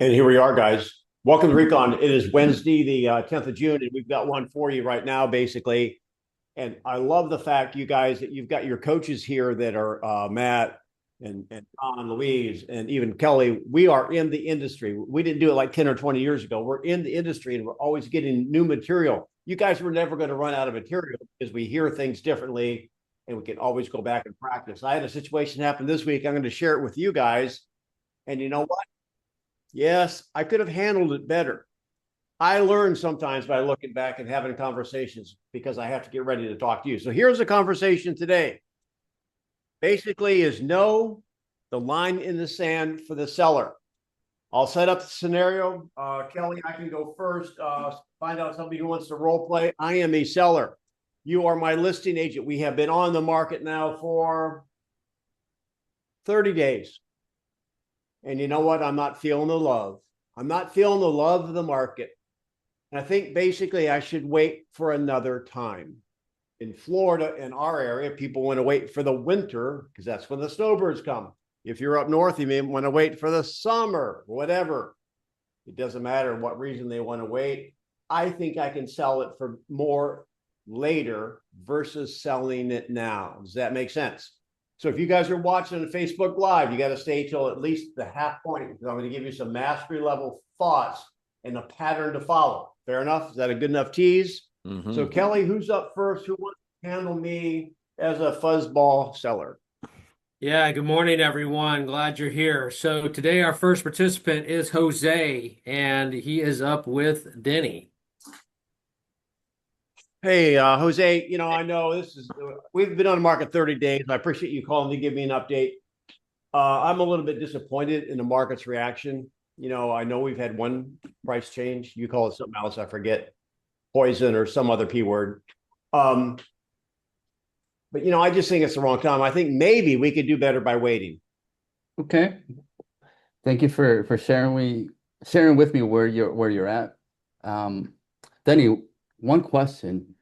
And here we are, guys. Welcome to Recon. It is Wednesday, the 10th of June, and we've got one for you right now, basically. And I love the fact, you guys, that you've got your coaches here that are Matt and Don, Louise, and even Kelly. We are in the industry. We didn't do it like 10 or 20 years ago. We're in the industry, and we're always getting new material. You guys were never going to run out of material because we hear things differently, and we can always go back and practice. I had a situation happen this week. I'm going to share it with you guys. And you know what? Yes, I could have handled it better. I learn sometimes by looking back and having conversations because I have to get ready to talk to you. So here's a conversation today. Basically, is know the line in the sand for the seller. I'll set up the scenario. Kelly, I can go first. Find out somebody who wants to role play. I am a seller. You are my listing agent. We have been on the market now for 30 days. And you know what? I'm not feeling the love. I'm not feeling the love of the market. And I think basically I should wait for another time. In Florida, in our area, people want to wait for the winter because that's when the snowbirds come. If you're up north, you may want to wait for the summer, whatever. It doesn't matter what reason they want to wait. I think I can sell it for more later versus selling it now. Does that make sense? So if you guys are watching on Facebook Live, you got to stay till at least the half point because I'm going to give you some mastery level thoughts and a pattern to follow. Fair enough? Is that a good enough tease? Mm-hmm. So Kelly, who's up first? Who wants to handle me as a fuzzball seller? Yeah, good morning, everyone. Glad you're here. So today our first participant is Jose, and he is up with Denny. Hey, Jose, I know we've been on the market 30 days. I appreciate you calling to give me an update. I'm a little bit disappointed in the market's reaction. I know we've had one price change. You call it something else, I forget, poison or some other P word. But I just think it's the wrong time. I think maybe we could do better by waiting. Okay. Thank you for sharing with me where you're at. Denny, one question.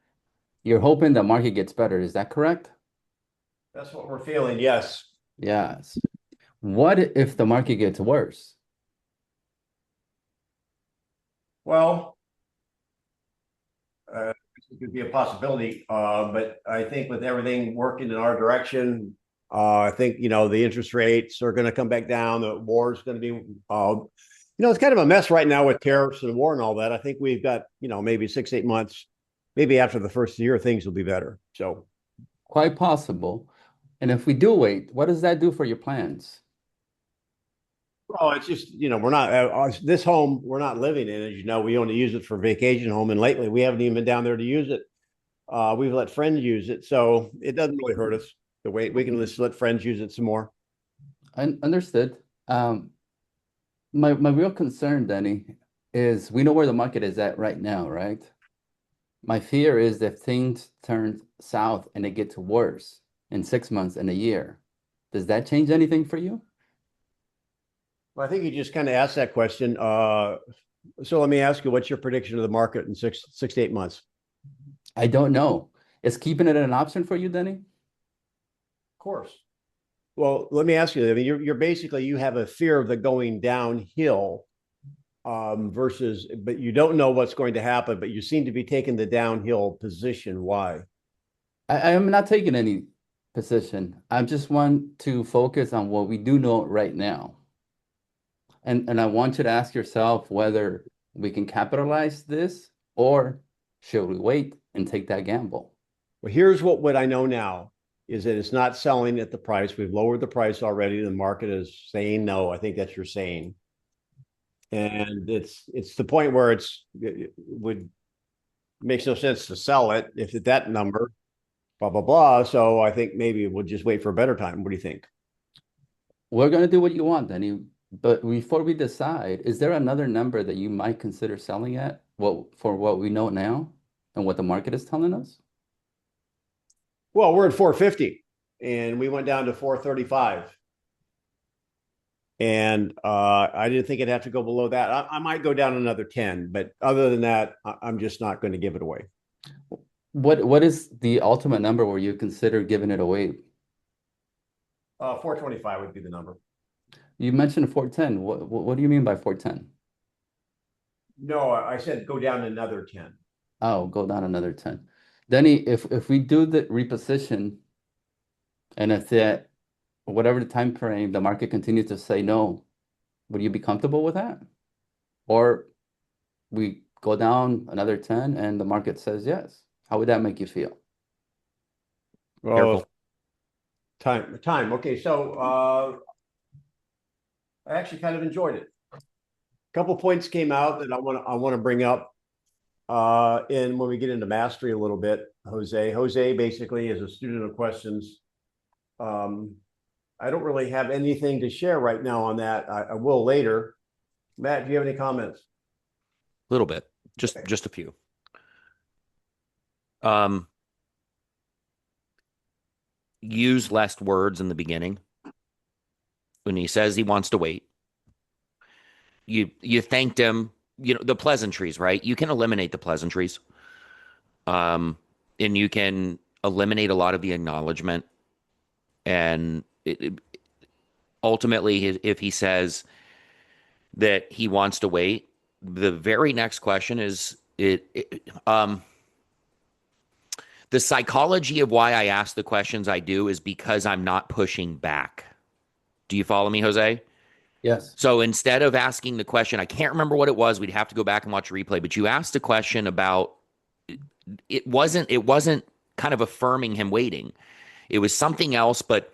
You're hoping the market gets better, is that correct? That's what we're feeling, yes. Yes. What if the market gets worse? Well, it could be a possibility, but I think with everything working in our direction, I think the interest rates are going to come back down. The war is going to be, it's kind of a mess right now with tariffs and war and all that. I think we've got maybe 6-8 months, maybe after the first year, things will be better. So, quite possible. And if we do wait, what does that do for your plans? well, it's just we're not this home we're not living in. As you know, we only use it for vacation home, and lately we haven't even been down there to use it. We've let friends use it, so it doesn't really hurt us to wait. We can just let friends use it some more. Understood. My real concern, Denny, is we know where the market is at right now, right? My fear is if things turn south and it gets worse in 6 months and a year, does that change anything for you? Well, I think you just kind of asked that question. So let me ask you, what's your prediction of the market in 6 to 8 months? I don't know. Is keeping it an option for you, Denny? Of course. Well, let me ask you. I mean, you're basically you have a fear of the going downhill, but you don't know what's going to happen. But you seem to be taking the downhill position. Why? I am not taking any position. I just want to focus on what we do know right now. And I want you to ask yourself whether we can capitalize this or should we wait and take that gamble? Well, here's what I know now is that it's not selling at the price. We've lowered the price already. The market is saying no. I think that's your saying. And it's the point where it makes no sense to sell it if at that number, blah, blah, blah. So I think maybe we'll just wait for a better time. What do you think? We're going to do what you want, Denny. But before we decide, is there another number that you might consider selling at? For what we know now and what the market is telling us? Well, we're at 450 and we went down to 435. And I didn't think it'd have to go below that. I might go down another 10, but other than that, I'm just not going to give it away. What is the ultimate number where you consider giving it away? 425 would be the number. You mentioned 410. What do you mean by 410? No, I said go down another 10. Oh, go down another 10. Denny, if we do the reposition and if that whatever the time frame the market continues to say no, would you be comfortable with that? Or we go down another 10 and the market says yes. How would that make you feel? Well, time. Okay, so I actually kind of enjoyed it. A couple points came out that I want to bring up. And when we get into mastery a little bit, Jose basically is a student of questions. I don't really have anything to share right now on that. I will later. Matt, do you have any comments? A little bit, just a few. Use less words in the beginning. When he says he wants to wait, you thanked him. You know, the pleasantries, right? You can eliminate the pleasantries. And you can eliminate a lot of the acknowledgement. And ultimately, if he says that he wants to wait, the very next question is the psychology of why I ask the questions I do is because I'm not pushing back. Do you follow me, Jose? Yes. So instead of asking the question, I can't remember what it was. We'd have to go back and watch a replay, but you asked a question about it wasn't kind of affirming him waiting. It was something else, but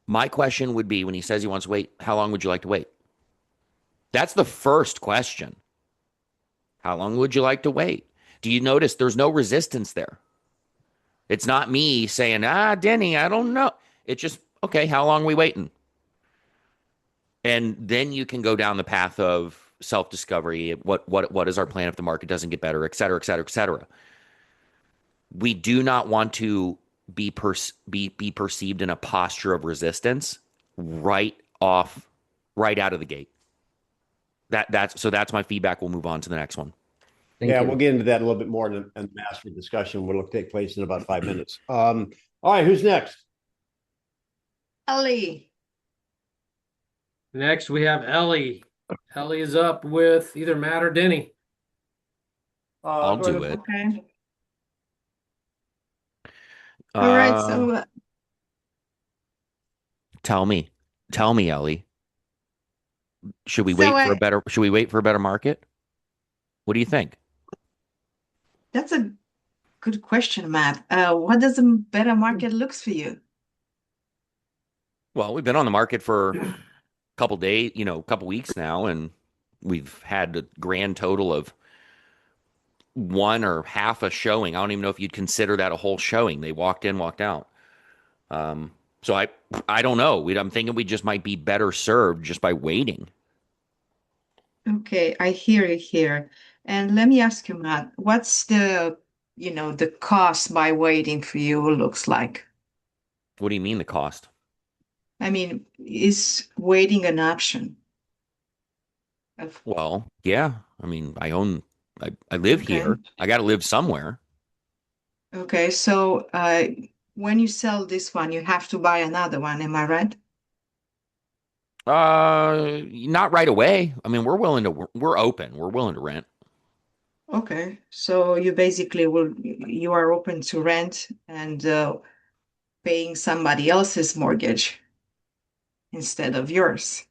my question would be when he says he wants to wait, how long would you like to wait? That's the first question. How long would you like to wait? Do you notice there's no resistance there? It's not me saying, Denny, I don't know. It's just, okay, how long are we waiting? And then you can go down the path of self-discovery. What is our plan if the market doesn't get better, et cetera, et cetera, et cetera. We do not want to be perceived in a posture of resistance right out of the gate. That's my feedback. We'll move on to the next one. Thank you. We'll get into that a little bit more in the mastery discussion, which will take place in about 5 minutes. All right, who's next? Ellie. Next, we have Ellie. Ellie is up with either Matt or Denny. I'll do it. Okay. All right. So Tell me, Ellie. Should we wait for a better market? What do you think? that's a good question, Matt. What does a better market looks for you? Well, we've been on the market for a couple days, couple weeks now, and we've had a grand total of one or half a showing. I don't even know if you'd consider that a whole showing. They walked in, walked out. So I don't know. I'm thinking we just might be better served just by waiting. Okay, I hear you here. And let me ask you, Matt, what's the cost by waiting for you looks like? What do you mean the cost? I mean, is waiting an option? Well, yeah. I mean, I live here. I got to live somewhere. Okay, so when you sell this one, you have to buy another one, am I right? Not right away. I mean, we're open. We're willing to rent. Okay, so you are open to rent and paying somebody else's mortgage instead of yours.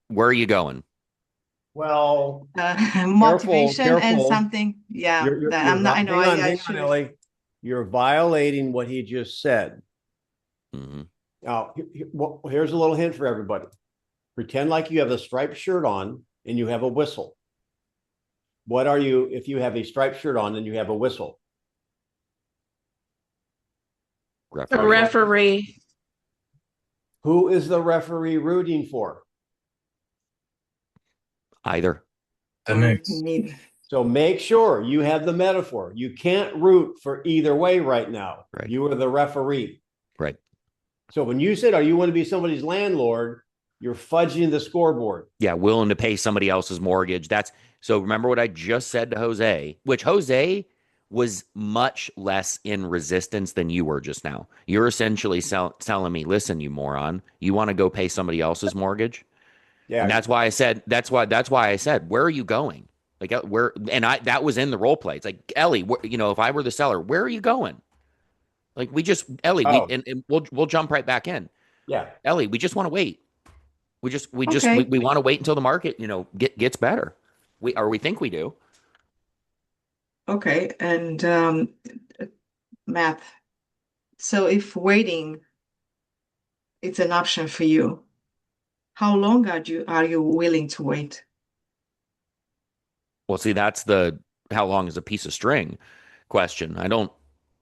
Where are you going? Well, Motivation and careful. something, yeah. You're I'm not. I know. hang on, Ellie. You're violating what he just said. Mm-hmm. Now, here's a little hint for everybody. Pretend like you have a striped shirt on and you have a whistle. What are you if you have a striped shirt on and you have a whistle? Referee. A referee. Who is the referee rooting for? Either. The Knicks. So make sure you have the metaphor. You can't root for either way right now. Right. You are the referee. Right. So when you said, "Oh, you want to be somebody's landlord," you're fudging the scoreboard. Yeah, willing to pay somebody else's mortgage. So remember what I just said to Jose, which Jose was much less in resistance than you were just now. You're essentially telling me, listen, you moron, you want to go pay somebody else's mortgage? Yeah. And that's why I said, where are you going? Like where, and that was in the role play. It's like, Ellie, if I were the seller, where are you going? Like Ellie, Oh. and we'll jump right back in. Yeah. Ellie, we just want to wait. We Okay. want to wait until the market, gets better. We think we do. Okay. And Matt, so if waiting it's an option for you, how long are you willing to wait? Well, see, that's the how long is a piece of string question. I don't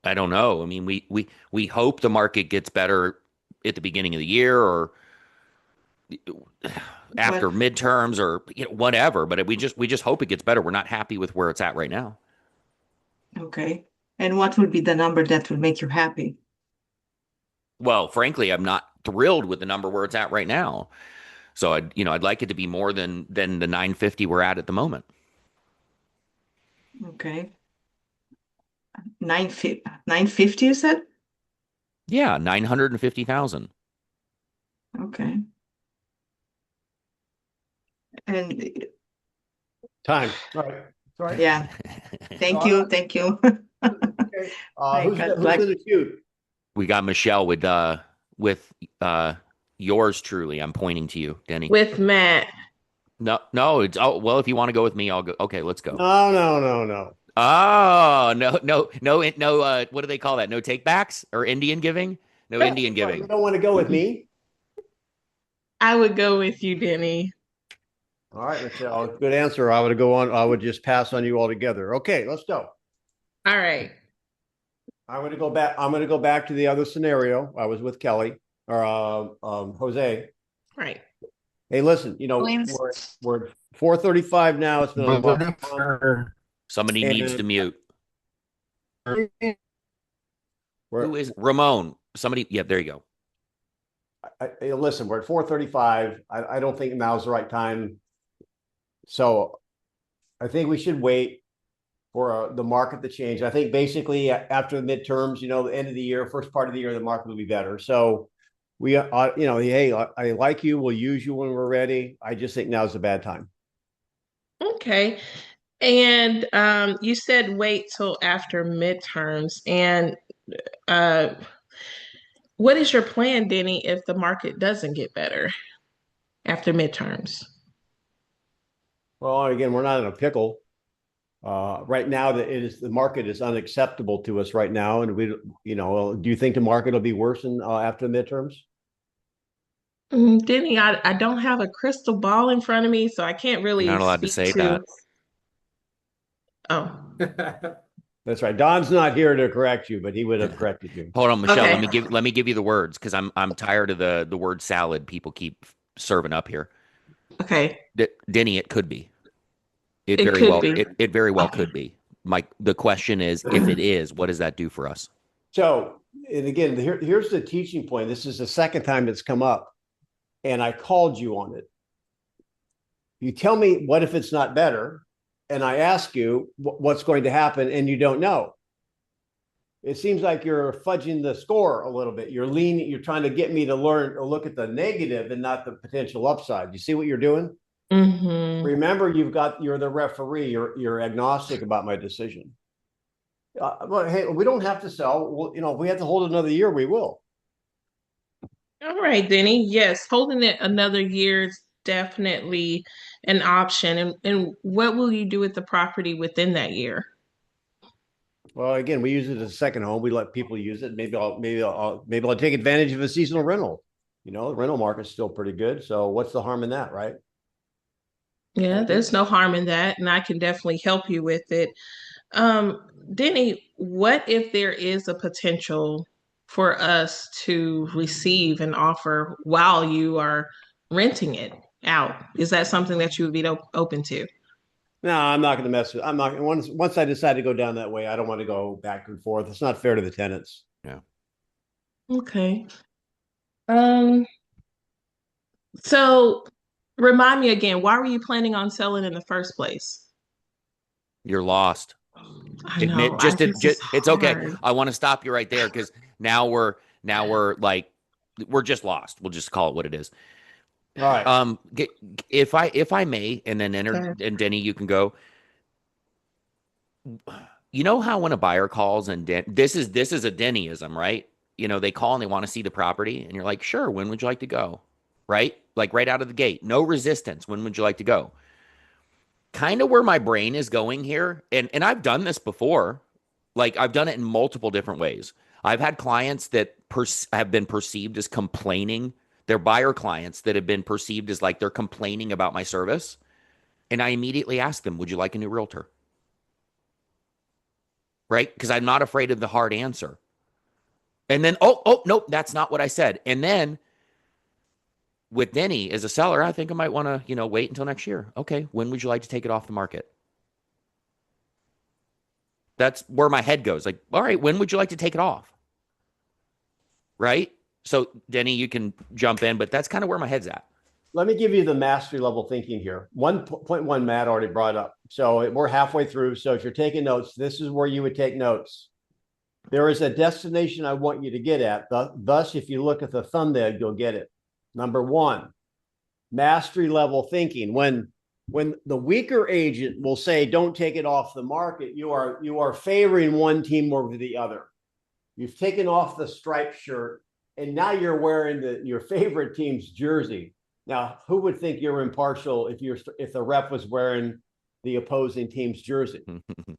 know. I mean, we hope the market gets better at the beginning of the year or after But midterms or whatever, but we just hope it gets better. We're not happy with where it's at right now. okay. And what would be the number that would make you happy? Well, frankly, I'm not thrilled with the number where it's at right now. So I'd like it to be more than the 950 we're at the moment. Okay. 950, you said? Yeah, 950,000. Okay. And Time. All right. All right. yeah, thank you. Thank you. Okay. I Who's got in like- the queue? We got Michelle with yours truly. I'm pointing to you, Denny. With Matt. No, it's well, if you want to go with me, I'll go. Okay, let's go. No. Oh, no. What do they call that? No takebacks or Indian giving? No Indian You giving. don't want to go with me? I would go with you, Denny. All right, Michelle. Good answer. I would just pass on you altogether. Okay, let's go. All right. I'm going to go back to the other scenario. I was with Kelly or Jose. Right. Hey, listen, we're at 4:35 now. It's been a long Somebody needs to mute. We're- Who is Ramon? Somebody. Yeah, there you go. listen, we're at 4:35. I don't think now's the right time. So I think we should wait for the market to change. I think basically after the midterms, the end of the year, first part of the year, the market will be better. So we, hey, I like you. We'll use you when we're ready. I just think now's a bad time. Okay. And you said wait till after midterms. And what is your plan, Denny, if the market doesn't get better after midterms? Well, again, we're not in a pickle. Right now, the market is unacceptable to us right now, and do you think the market will be worse after the midterms? Denny, I don't have a crystal ball in front of me, so I can't really You're not allowed to say that. Oh, That's right. Don's not here to correct you, but he would have corrected you. Hold on, Michelle. Okay. Let me give you the words because I'm tired of the word salad people keep serving up here. okay. Denny, it could be. It It very could well. be. It very well Okay. could be. Mike, the question is, if it is, what does that do for us? So, and again, here's the teaching point. This is the second time it's come up, and I called you on it. You tell me, what if it's not better? And I ask you what's going to happen, and you don't know. It seems like you're fudging the score a little bit. You're trying to get me to learn or look at the negative and not the potential upside. You see what you're doing? Mm-hmm. Remember, you're the referee. You're agnostic about my decision. But hey, we don't have to sell. If we have to hold another year, we will. All right, Denny. Yes, holding it another year is definitely an option. And what will you do with the property within that year? Well, again, we use it as a second home. We let people use it. Maybe I'll take advantage of a seasonal rental. The rental market's still pretty good. So what's the harm in that, right? Yeah, there's no harm in that, and I can definitely help you with it. Denny, what if there is a potential for us to receive an offer while you are renting it out? Is that something that you would be open to? No, I'm not going to mess with. I'm not. Once I decide to go down that way, I don't want to go back and forth. It's not fair to the tenants. Yeah. Okay. So remind me again, why were you planning on selling in the first place? You're lost. I know. It's okay. I want to stop you right there because now we're like we're just lost. We'll just call it what it is. All right. If I may, and then and Denny, you can go. You know how when a buyer calls and this is a Dennyism, right? You know, they call and they want to see the property, and you're like, sure, when would you like to go? Right? Like right out of the gate, no resistance. When would you like to go? Kind of where my brain is going here, and I've done this before. Like I've done it in multiple different ways. I've had clients that have been perceived as complaining. They're buyer clients that have been perceived as like they're complaining about my service. And I immediately ask them, would you like a new realtor? Right? Because I'm not afraid of the hard answer. And then, nope, that's not what I said. And then with Denny as a seller, I think I might want to, wait until next year. Okay, when would you like to take it off the market? That's where my head goes. Like, all right, when would you like to take it off? Right? So, Denny, you can jump in, but that's kind of where my head's at. Let me give you the mastery level thinking here. 1.1 Matt already brought up. So we're halfway through. So if you're taking notes, this is where you would take notes. There is a destination I want you to get at. Thus, if you look at the thumbnail, you'll get it. Number one, mastery level thinking. When the weaker agent will say, don't take it off the market, you are favoring one team over the other. You've taken off the striped shirt, and now you're wearing your favorite team's jersey. Now, who would think you're impartial if the rep was wearing the opposing team's jersey?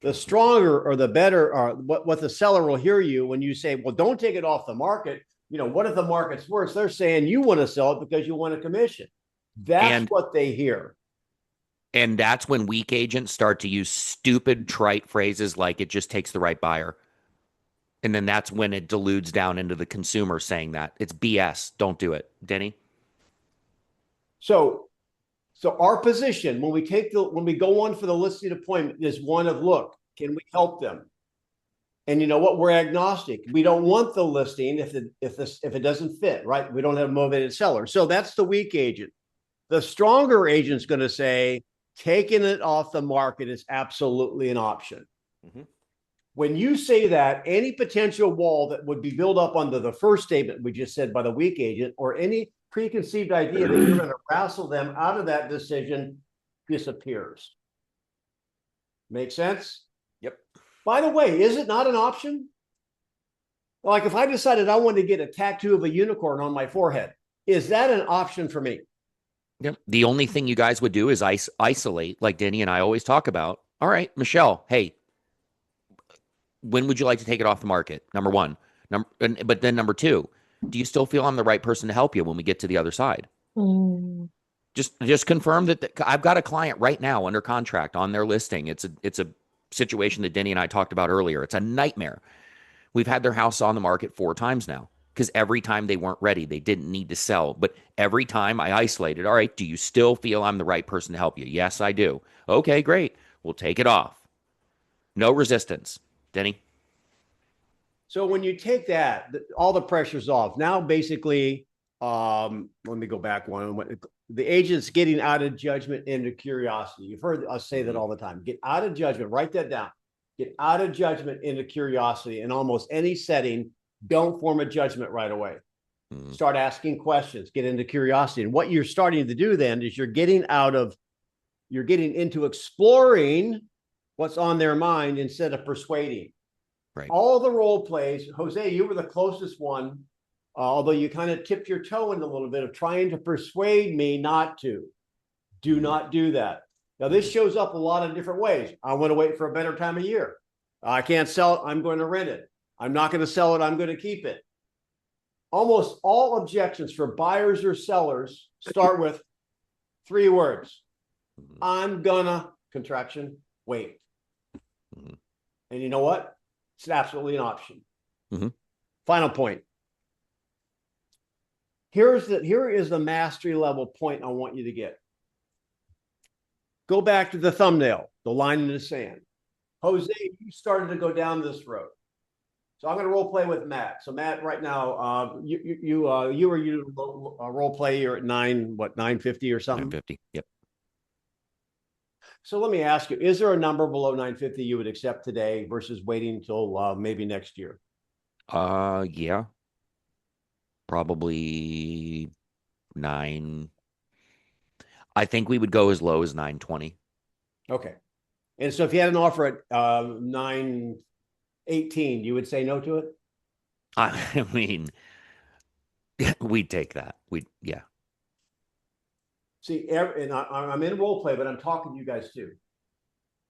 The stronger or the better, or what the seller will hear you when you say, well, don't take it off the market. What if the market's worse? They're saying you want to sell it because you want a commission. That's what they hear. And that's when weak agents start to use stupid, trite phrases like it just takes the right buyer. And then that's when it dilutes down into the consumer saying that. It's BS. Don't do it. Denny? So our position when we go on for the listing appointment is one of, look, can we help them? And you know what? We're agnostic. We don't want the listing if it doesn't fit, right? We don't have a motivated seller. So that's the weak agent. The stronger agent's going to say, taking it off the market is absolutely an option. Mm-hmm. When you say that, any potential wall that would be built up under the first statement we just said by the weak agent, or any preconceived idea that you're going to wrestle them out of that decision, disappears. Make sense? Yep. By the way, is it not an option? Like if I decided I wanted to get a tattoo of a unicorn on my forehead, is that an option for me? Yep. The only thing you guys would do is isolate, like Denny and I always talk about. All right, Michelle, hey, when would you like to take it off the market? Number one. But then number two, do you still feel I'm the right person to help you when we get to the other side? Mm. Just confirm that I've got a client right now under contract on their listing. It's a situation that Denny and I talked about earlier. It's a nightmare. We've had their house on the market 4 times now because every time they weren't ready, they didn't need to sell. But every time I isolated, all right, do you still feel I'm the right person to help you? Yes, I do. Okay, great. We'll take it off. No resistance. Denny? So when you take that, all the pressure's off. Now, basically, let me go back one. The agent's getting out of judgment into curiosity. You've heard us say that all the time. Get out of judgment. Write that down. Get out of judgment into curiosity. In almost any setting, don't form a judgment right away. Start asking questions. Get into curiosity. And what you're starting to do then is you're getting into exploring what's on their mind instead of persuading. Right. All the role plays, Jose, you were the closest one, although you kind of tipped your toe in a little bit of trying to persuade me not to. Do not do that. Now, this shows up a lot of different ways. I want to wait for a better time of year. I can't sell it. I'm going to rent it. I'm not going to sell it. I'm going to keep it. Almost all objections for buyers or sellers start with 3 words. I'm gonna, contraction, wait. And you know what? It's absolutely an option. Mm-hmm. Final point. Here is the mastery level point I want you to get. Go back to the thumbnail, the line in the sand. Jose, you started to go down this road. So I'm going to role play with Matt. So Matt, right now, you role play. You're at 950 or something. 950. Yep. So let me ask you, is there a number below 950 you would accept today versus waiting until maybe next year? Yeah, probably 9. I think we would go as low as 920. Okay. And so if you had an offer at 918, you would say no to it? I mean, we'd take that. Yeah. See, and I'm in role play, but I'm talking to you guys too.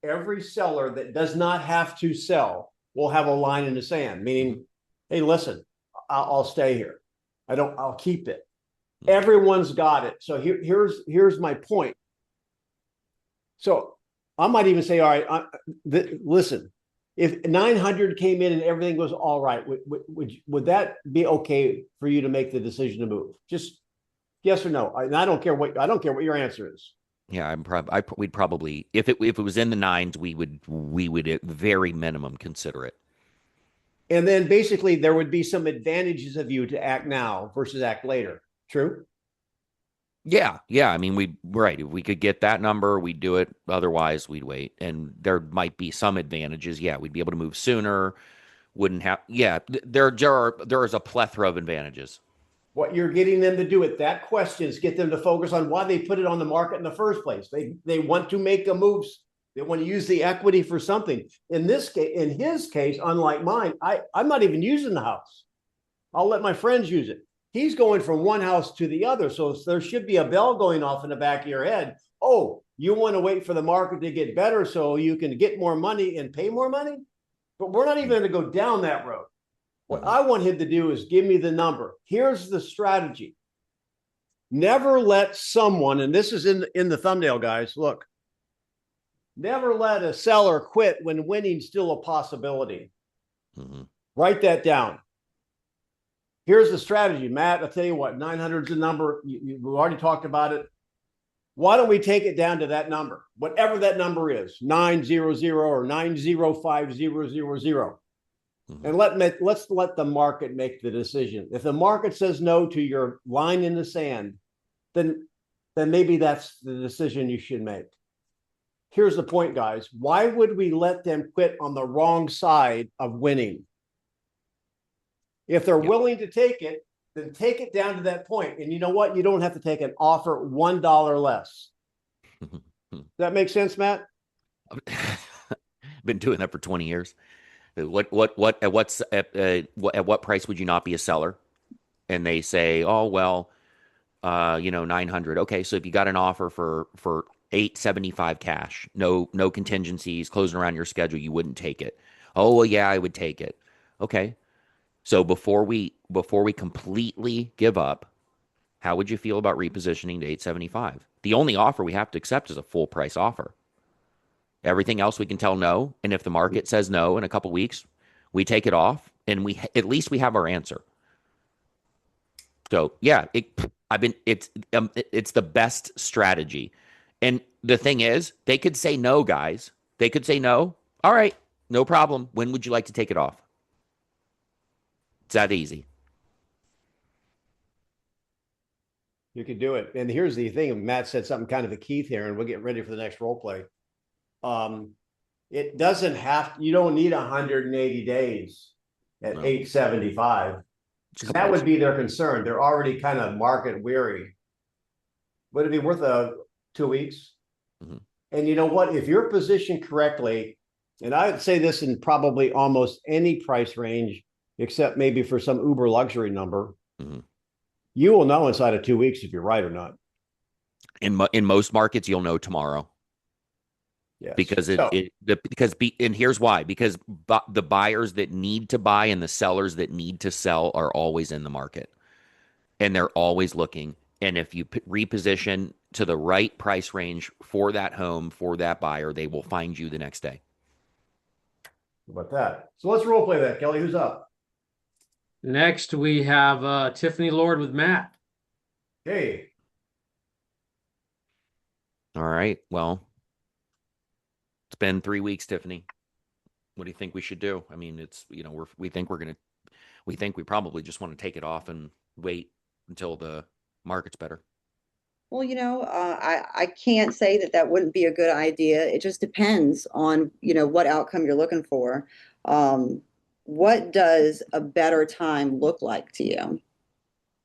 Every seller that does not have to sell will have a line in the sand, meaning, hey, listen, I'll stay here. I'll keep it. Everyone's got it. So here's my point. So I might even say, all right, listen, if 900 came in and everything was all right, would that be okay for you to make the decision to move? Just yes or no. I don't care what your answer is. Yeah, we'd probably, if it was in the 9s, we would at very minimum consider it. And then basically there would be some advantages of you to act now versus act later. True? Yeah. I mean, if we could get that number, we'd do it. Otherwise, we'd wait. And there might be some advantages. Yeah, we'd be able to move sooner. Wouldn't have. Yeah, there is a plethora of advantages. What you're getting them to do with that question is get them to focus on why they put it on the market in the first place. They want to make a move. They want to use the equity for something. In his case, unlike mine, I'm not even using the house. I'll let my friends use it. He's going from one house to the other. So there should be a bell going off in the back of your head. Oh, you want to wait for the market to get better so you can get more money and pay more money? But we're not even going to go down that road. What I want him to do is give me the number. Here's the strategy. Never let someone, and this is in the thumbnail, guys, look. Never let a seller quit when winning's still a possibility. Mm-hmm. Write that down. Here's the strategy, Matt. I'll tell you what, 900 is the number. We've already talked about it. Why don't we take it down to that number, whatever that number is, 900 or 905,000. And let's let the market make the decision. If the market says no to your line in the sand, then maybe that's the decision you should make. Here's the point, guys. Why would we let them quit on the wrong side of winning? If they're willing to take it, then take it down to that point. And you know what? You don't have to take an offer $1 less. Does that make sense, Matt? Been doing that for 20 years. At what price would you not be a seller? And they say, oh, well, 900. Okay. So if you got an offer for 875 cash, no contingencies, closing around your schedule, you wouldn't take it. Oh, well, yeah, I would take it. Okay. So before we completely give up, how would you feel about repositioning to 875? The only offer we have to accept is a full price offer. Everything else we can tell no, and if the market says no in a couple weeks, we take it off, and at least we have our answer. So yeah, it's the best strategy. And the thing is, they could say no, guys. They could say no. All right, no problem. When would you like to take it off? It's that easy. You could do it. And here's the thing. Matt said something kind of a key here, and we'll get ready for the next role play. It doesn't you don't need 180 days at 875. That would be their concern. They're already kind of market weary. Would it be worth 2 weeks? Mm-hmm. And you know what? If you're positioned correctly, and I would say this in probably almost any price range, except maybe for some uber luxury number, you will know inside of 2 weeks if you're right or not. In most markets, you'll know tomorrow. Yes. Because and here's why, because the buyers that need to buy and the sellers that need to sell are always in the market, and they're always looking. And if you reposition to the right price range for that home, for that buyer, they will find you the next day. How about that? So let's role play that. Kelly, who's up? Next, we have Tiffany Lord with Matt. Hey. All right. Well, it's been 3 weeks, Tiffany. What do you think we should do? I mean, we think we probably just want to take it off and wait until the market's better. Well, I can't say that that wouldn't be a good idea. It just depends on, what outcome you're looking for. What does a better time look like to you?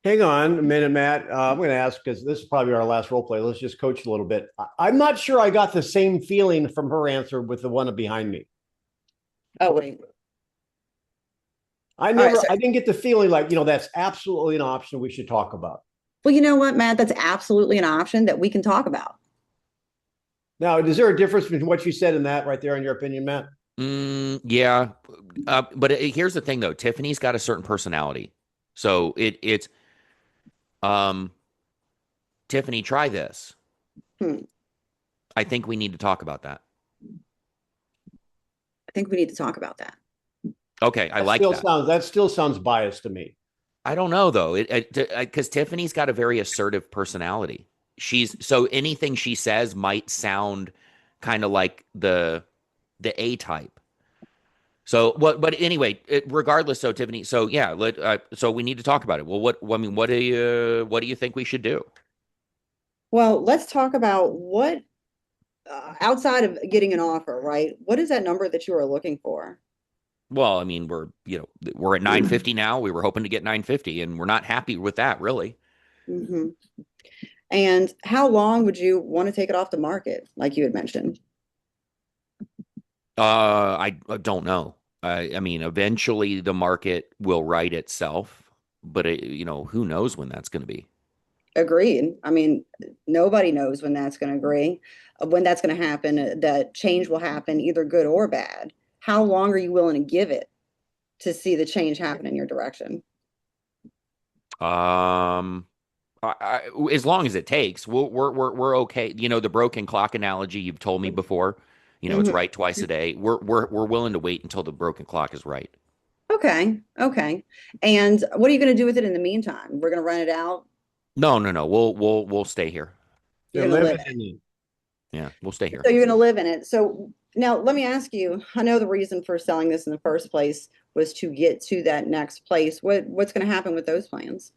Hang on a minute, Matt. I'm going to ask because this is probably our last role play. Let's just coach a little bit. I'm not sure I got the same feeling from her answer with the one behind me. Oh, wait. I didn't get the feeling like, that's absolutely an option we should talk about. Well, you know what, Matt? That's absolutely an option that we can talk about. Now, is there a difference between what you said and that right there, in your opinion, Matt? Yeah. But here's the thing, though. Tiffany's got a certain personality. So it's Tiffany, try this. I think we need to talk about that. I think we need to talk about that. Okay, I like that. That still sounds biased to me. I don't know, though, because Tiffany's got a very assertive personality. So anything she says might sound kind of like the A type. So but anyway, regardless, so Tiffany, so yeah, so we need to talk about it. Well, what do you think we should do? Well, let's talk about what outside of getting an offer, right? What is that number that you are looking for? Well, I mean, we're at 950 now. We were hoping to get 950, and we're not happy with that, really. Mm-hmm. And how long would you want to take it off the market, like you had mentioned? I don't know. I mean, eventually the market will right itself, but who knows when that's going to be? Agreed. I mean, nobody knows when that's going to happen, that change will happen, either good or bad. How long are you willing to give it to see the change happen in your direction? As long as it takes, we're okay. The broken clock analogy you've told me before. It's right twice a day. We're willing to wait until the broken clock is right. Okay. And what are you going to do with it in the meantime? We're going to rent it out? No. We'll stay here. You're going to live in it. Yeah, we'll stay here. So you're going to live in it. So now let me ask you, I know the reason for selling this in the first place was to get to that next place. What's going to happen with those plans?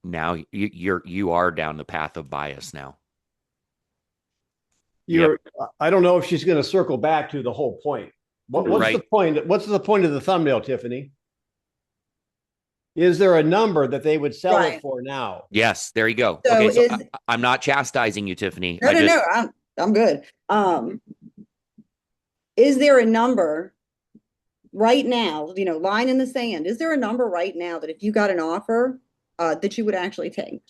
Now you are down the path of bias now. I don't know if she's going to circle back to the whole point. What's Right. the point? What's the point of the thumbnail, Tiffany? Is there a number that they would sell it for now? Yes, there you go. So okay, so I'm not chastising you, Tiffany. No, I'm good. Is there a number right now, line in the sand? Is there a number right now that if you got an offer, that you would actually take?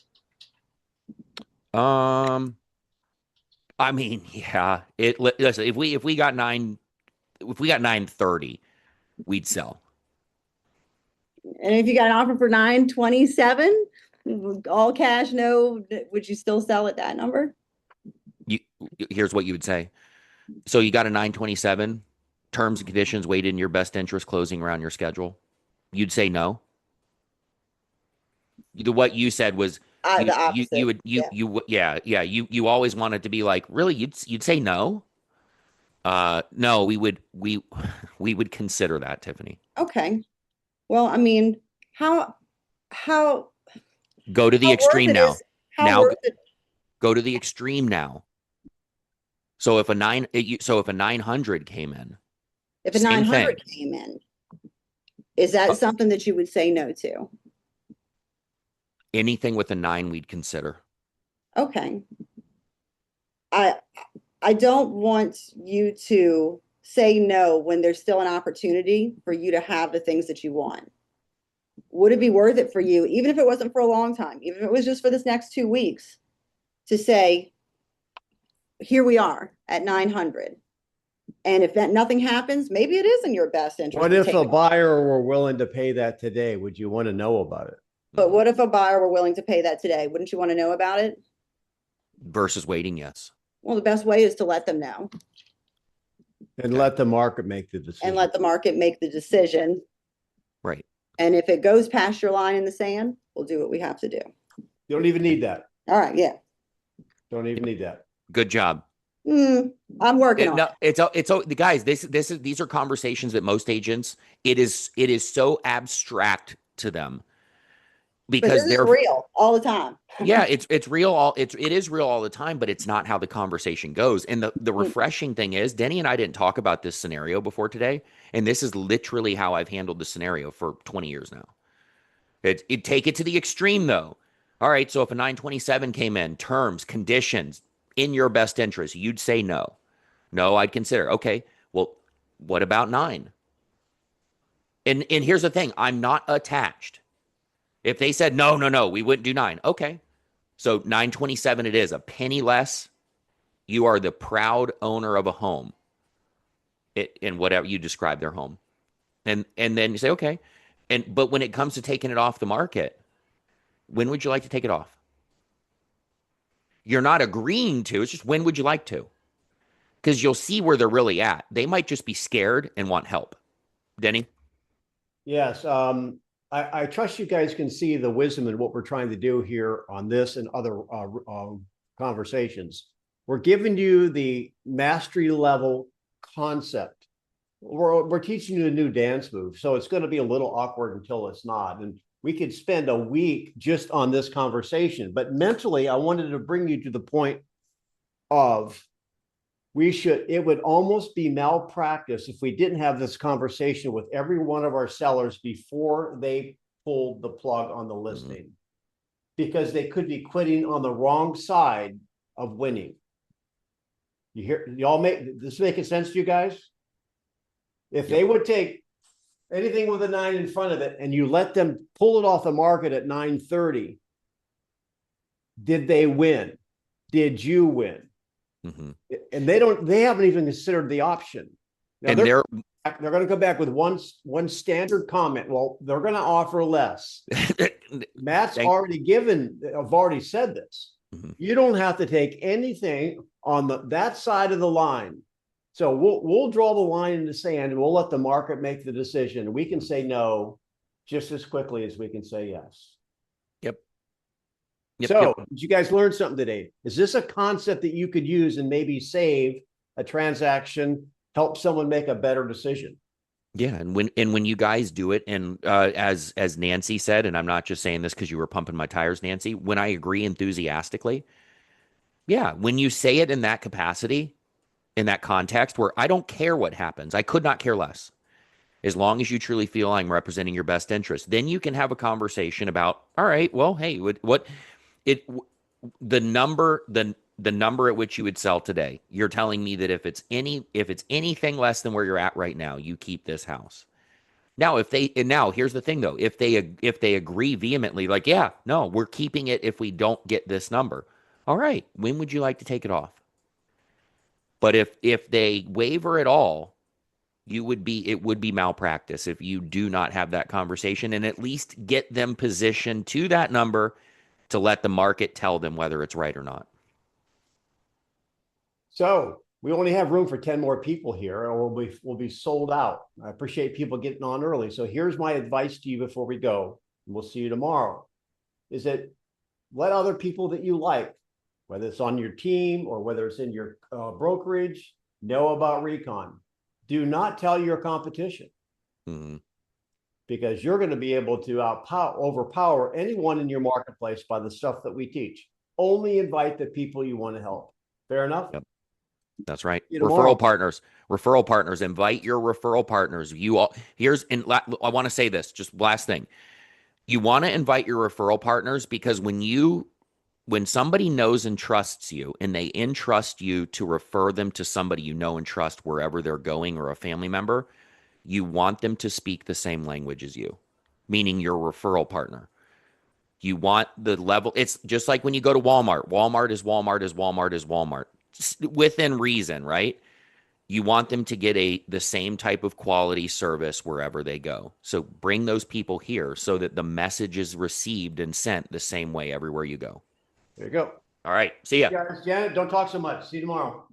I mean, yeah. Listen, if we got 930, we'd sell. And if you got an offer for 927, all cash, no, would you still sell at that number? Here's what you would say. So you got a 927, terms and conditions weighed in your best interest, closing around your schedule. You'd say no. What you said was the opposite. You always wanted to be like, really? You'd say no. No, we would consider that, Tiffany. Okay. Well, I mean, how go to the extreme now. Go to the extreme now. So if a 900 came in, if a 900 came in, is that something that you would say no to? Anything with a 9 we'd consider. Okay. I don't want you to say no when there's still an opportunity for you to have the things that you want. Would it be worth it for you, even if it wasn't for a long time, even if it was just for this next 2 weeks, to say, here we are at 900. And if nothing happens, maybe it is in your best interest. What if a buyer were willing to pay that today? Would you want to know about it? But what if a buyer were willing to pay that today? Wouldn't you want to know about it? Versus waiting, yes. Well, the best way is to let them know. And let the market make the decision. Right. And if it goes past your line in the sand, we'll do what we have to do. You don't even need that. All right. Yeah. Don't even need that. Good job. I'm working on it. It's guys, these are conversations that most agents, it is so abstract to them. But because this is they're real all the time. yeah, it's real it is real all the time, but it's not how the conversation goes. And the refreshing thing is, Denny and I didn't talk about this scenario before today, and this is literally how I've handled the scenario for 20 years now. It take it to the extreme though. All right, so if a 927 came in, terms, conditions, in your best interest, you'd say no. No, I'd consider. Okay, well, what about 9? And here's the thing, I'm not attached. If they said no, no, no, we wouldn't do 9. Okay. So 927 it is, a penny less. You are the proud owner of a home. In whatever you describe their home. And then you say, okay. But when it comes to taking it off the market, when would you like to take it off? You're not agreeing to, it's just when would you like to? Because you'll see where they're really at. They might just be scared and want help. Denny? Yes. I trust you guys can see the wisdom in what we're trying to do here on this and other conversations. We're giving you the mastery level concept. We're teaching you a new dance move. So it's going to be a little awkward until it's not. And we could spend a week just on this conversation. But mentally, I wanted to bring you to the point of it would almost be malpractice if we didn't have this conversation with every one of our sellers before they pulled the plug on the listing, because they could be quitting on the wrong side of winning. You hear, y'all make this making sense to you guys? If they would take anything with a 9 in front of it and you let them pull it off the market at 930, did they win? Did you win? Mm-hmm. And they haven't even considered the option. Now And they're going to come back with one standard comment. Well, they're going to offer less. Matt's already said this. Mm-hmm. You don't have to take anything on that side of the line. So we'll draw the line in the sand and we'll let the market make the decision. We can say no just as quickly as we can say yes. So did you guys learn something today? Is this a concept that you could use and maybe save a transaction, help someone make a better decision? Yeah, and when you guys do it, and as Nancy said, and I'm not just saying this because you were pumping my tires, Nancy, when I agree enthusiastically, yeah, when you say it in that capacity, in that context where I don't care what happens, I could not care less. As long as you truly feel I'm representing your best interest, then you can have a conversation about, all right, well, hey, the number at which you would sell today. You're telling me that if it's anything less than where you're at right now, you keep this house. Now, here's the thing though, if they agree vehemently, like, yeah, no, we're keeping it if we don't get this number. All right, when would you like to take it off? But if they waver at all, it would be malpractice if you do not have that conversation and at least get them positioned to that number to let the market tell them whether it's right or not. So we only have room for 10 more people here, or we'll be sold out. I appreciate people getting on early. So here's my advice to you before we go, and we'll see you tomorrow, is that let other people that you like, whether it's on your team or whether it's in your brokerage, know about Recon. Do not tell your competition. Mm-hmm. Because you're going to be able to overpower anyone in your marketplace by the stuff that we teach. Only invite the people you want to help. Fair enough? Yep. That's right. Referral partners, invite your referral partners. I want to say this, just last thing. You want to invite your referral partners because when somebody knows and trusts you and they entrust you to refer them to somebody you know and trust wherever they're going or a family member, you want them to speak the same language as you, meaning your referral partner. You want the level. It's just like when you go to Walmart. Walmart is Walmart is Walmart is Walmart. Within reason, right? You want them to get the same type of quality service wherever they go. So bring those people here so that the message is received and sent the same way everywhere you go. There you go. All right. See ya. Guys, Janet, don't talk so much. See you tomorrow.